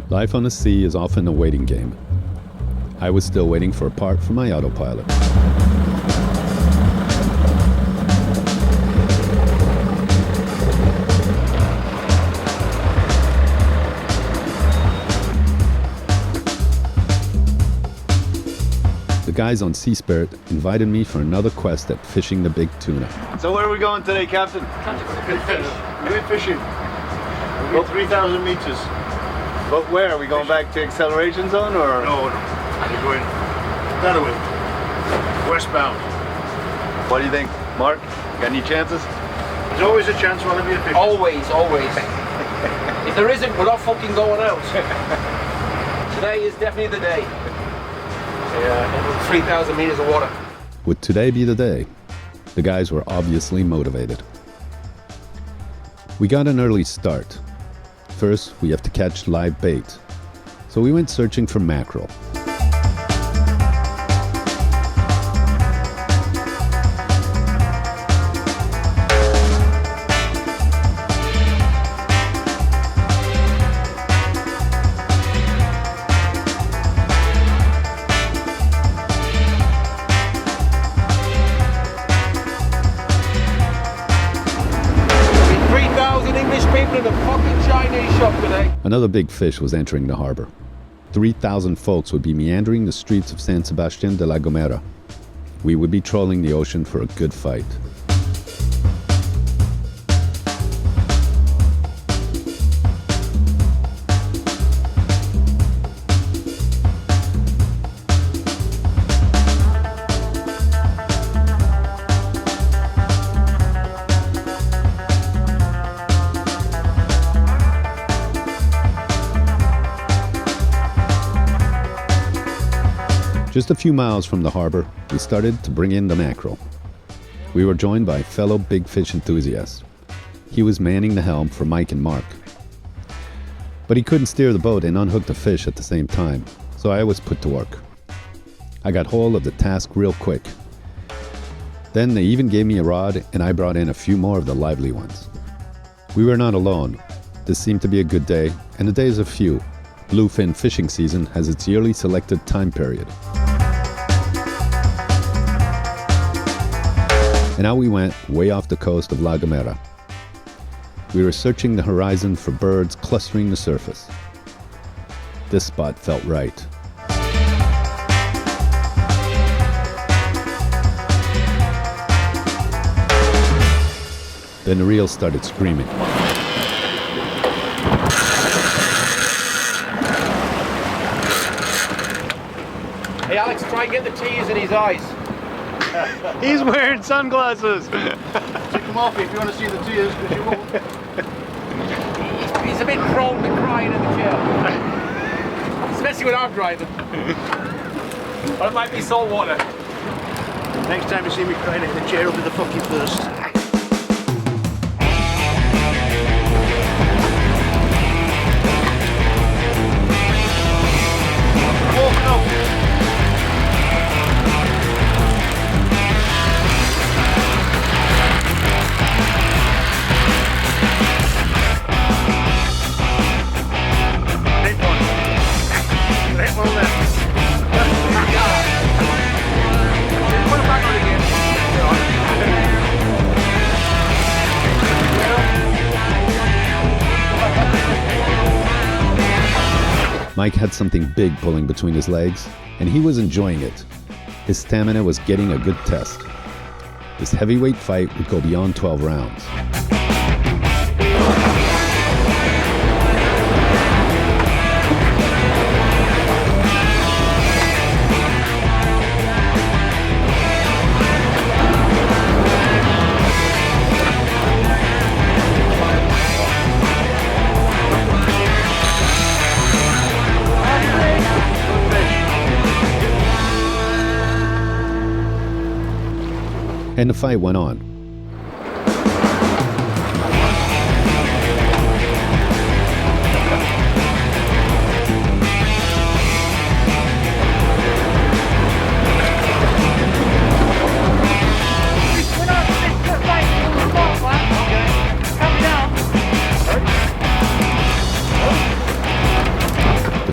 Life on the sea is often a waiting game. I was still waiting for a part for my autopilot. The guys on Sea Spirit invited me for another quest at fishing the big tuna. So where are we going today, Captain? We're going fishing. We're going 3,000 meters. But where? Are we going back to acceleration zone or? No. We're going that way. Westbound. What do you think, Mark? Got any chances? There's always a chance while I'm fishing. Always. If there isn't, we're not fucking going out. Today is definitely the day. Yeah, 3,000 meters of water. Would today be the day? The guys were obviously motivated. We got an early start. First, we have to catch live bait. So we went searching for mackerel. 3,000 English people in a fucking Chinese shop today. Another big fish was entering the harbor. 3,000 folks would be meandering the streets of San Sebastián de la Gomera. We would be trolling the ocean for a good fight. Just a few miles from the harbor, we started to bring in the mackerel. We were joined by fellow big fish enthusiasts. He was manning the helm for Mike and Mark. But he couldn't steer the boat and unhook the fish at the same time, so I was put to work. I got hold of the task real quick. Then they even gave me a rod and I brought in a few more of the lively ones. We were not alone. This seemed to be a good day, and the days are few. Bluefin fishing season has its yearly selected time period. And out we went, way off the coast of La Gomera. We were searching the horizon for birds clustering the surface. This spot felt right. Then the reel started screaming. Hey Alex, try and get the tears in his eyes. He's wearing sunglasses. Take them off if you want to see the tears, because you won't. He's a bit prone to crying in the chair. Especially when I'm driving. Or it might be salt water. Next time you see me crying in the chair, it'll be the fucking first. Walking up. Mike had something big pulling between his legs, and he was enjoying it. His stamina was getting a good test. This heavyweight fight would go beyond 12 rounds. And the fight went on.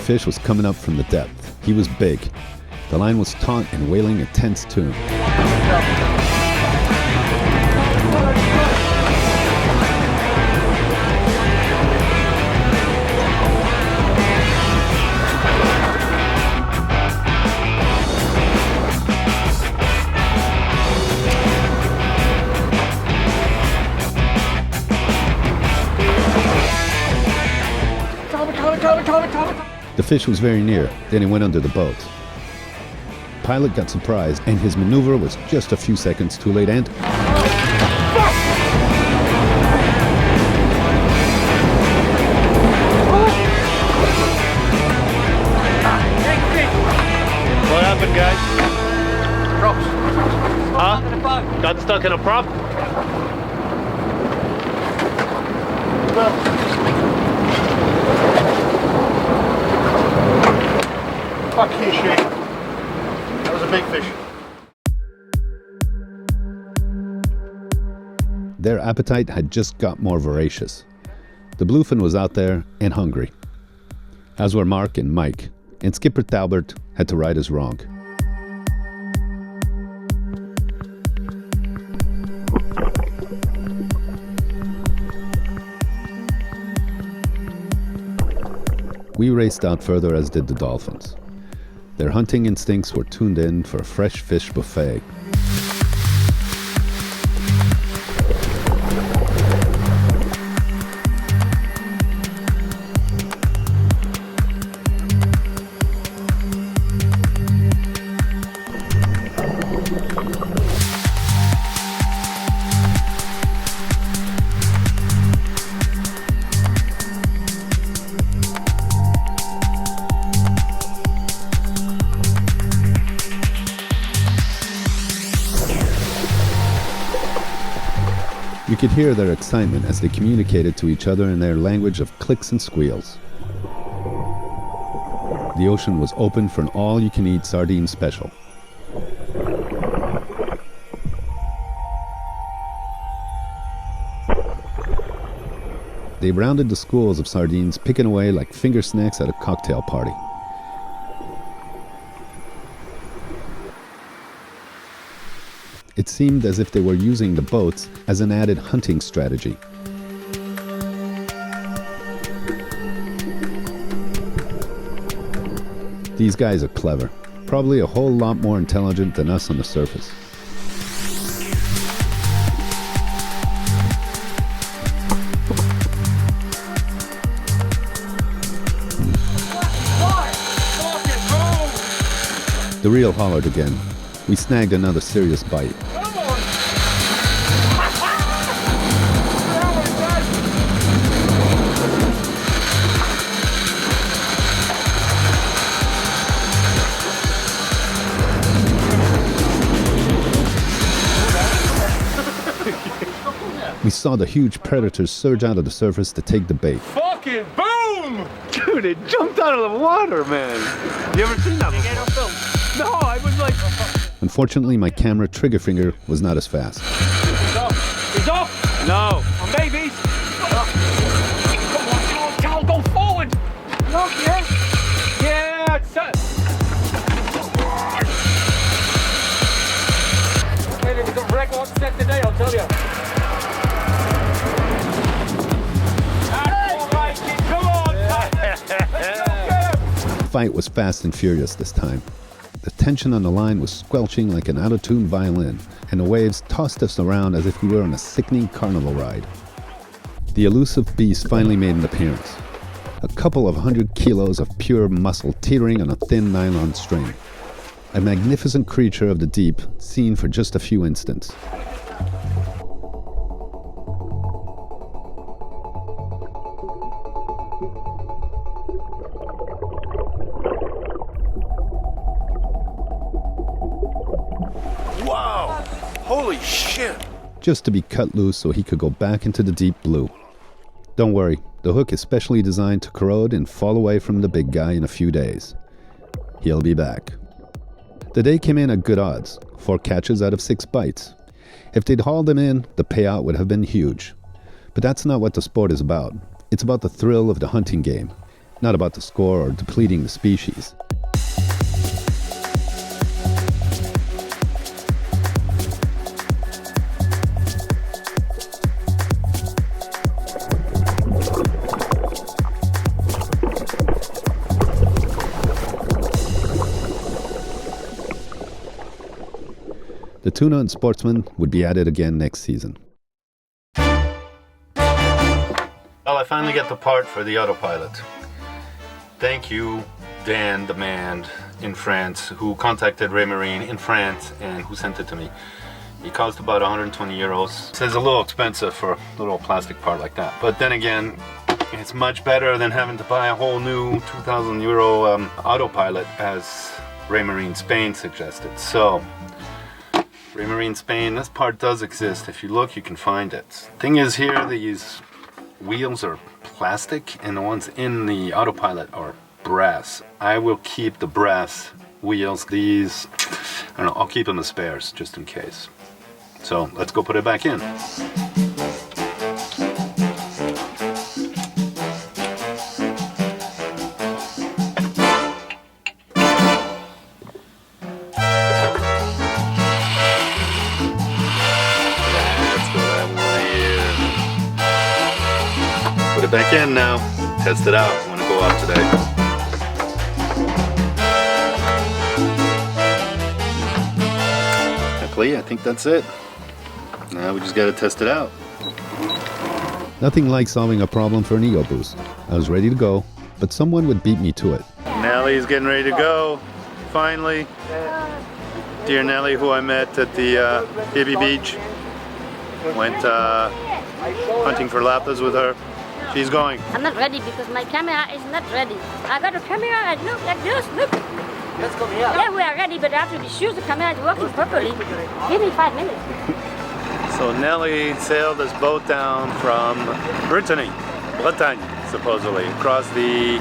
fish was coming up from the depth. He was big. The line was taut and wailing a tense tune. The fish was very near, then he went under the boat. Pilot got surprised, and his maneuver was just a few seconds too late and... What happened, guys? Props. Huh? Got stuck in a prop? Fuck you, Shane. That was a big fish. Their appetite had just got more voracious. The bluefin was out there and hungry. As were Mark and Mike, and Skipper Talbert had to right his wrong. We raced out further, as did the dolphins. Their hunting instincts were tuned in for a fresh fish buffet. You could hear their excitement as they communicated to each other in their language of clicks and squeals. The ocean was open for an all-you-can-eat sardine special. They rounded the schools of sardines, picking away like finger snacks at a cocktail party. It seemed as if they were using the boats as an added hunting strategy. These guys are clever, probably a whole lot more intelligent than us on the surface. The reel hollered again. We snagged another serious bite. We saw the huge predators surge out of the surface to take the bait. Fucking boom! Dude, it jumped out of the water, man. You ever seen that before? No, I was like... Unfortunately, my camera trigger finger was not as fast. He's off! He's off! No. Oh, maybe! Come on, Cal, go forward! Look, yeah? Yeah, it's... Hey, there was a record set today, I'll tell you. That's all right, kid, come on! Let's go get him! The fight was fast and furious this time. The tension on the line was squelching like an out-of-tune violin, and the waves tossed us around as if we were on a sickening carnival ride. The elusive beast finally made an appearance. A couple of 100 kilos of pure muscle teetering on a thin nylon string. A magnificent creature of the deep, seen for just a few instants. Wow! Holy shit! Just to be cut loose so he could go back into the deep blue. Don't worry, the hook is specially designed to corrode and fall away from the big guy in a few days. He'll be back. The day came in at good odds, 4 catches out of 6 bites. If they'd hauled him in, the payout would have been huge. But that's not what the sport is about. It's about the thrill of the hunting game. not about the score or depleting the species. The Tuna and Sportsman would be at it again next season. Well, I finally got the part for the autopilot. Thank you, Dan, the man in France, who contacted Ray Marine in France and who sent it to me. It cost about 120 euros. So it's a little expensive for a little plastic part like that. But then again, it's much better than having to buy a whole new 2,000 euro autopilot, as Ray Marine Spain suggested. So, Ray Marine Spain, this part does exist. If you look, you can find it. Thing is here, these wheels are plastic and the ones in the autopilot are brass. I will keep the brass wheels. These, I don't know, I'll keep them as spares just in case. So let's go put it back in. Put it back in now. Test it out. I'm gonna go out today. Luckily, I think that's it. Now we just gotta test it out. Nothing like solving a problem for an ego boost. I was ready to go, but someone would beat me to it. Nelli's getting ready to go. Finally. Dear Nelli, who I met at the hippie beach. Went hunting for lapras with her. She's going. I'm not ready because my camera is not ready. I got a camera and look like this, look. Let's go here. Yeah, we are ready, but after we shoot, the camera is working properly. Give me 5 minutes. So Nelli sailed this boat down from Brittany, Bretagne, supposedly, across the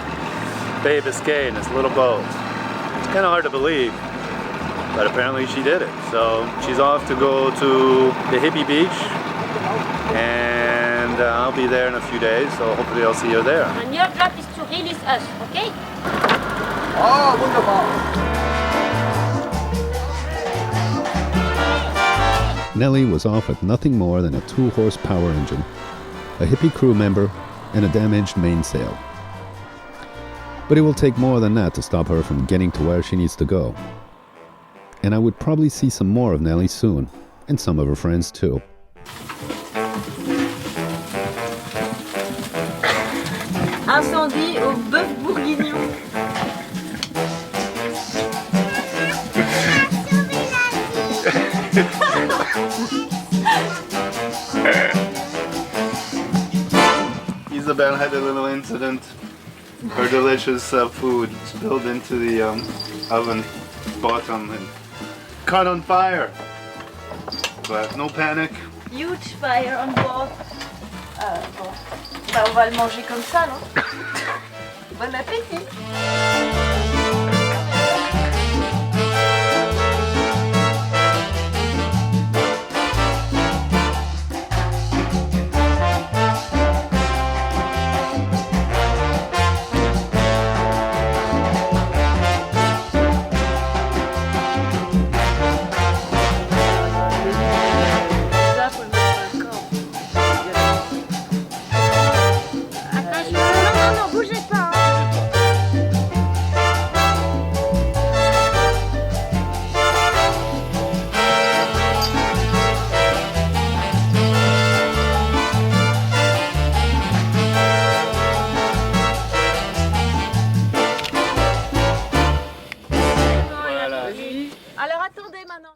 Bay of Biscay in this little boat. It's kind of hard to believe, but apparently she did it. So she's off to go to the hippie beach, and I'll be there in a few days, so hopefully I'll see her there. And your job is to release us, okay? Oh, wunderbar. Nelli was off with nothing more than a 2-horsepower engine, a hippie crew member, and a damaged mainsail. But it will take more than that to stop her from getting to where she needs to go. And I would probably see some more of Nelli soon, and some of her friends too. Incendie au bœuf bourguignon. Isabel had a little incident. Her delicious food spilled into the oven bottom and caught on fire. But no panic. Huge fire on board. Bon. Bah, on va le manger comme ça, non? Bon appétit!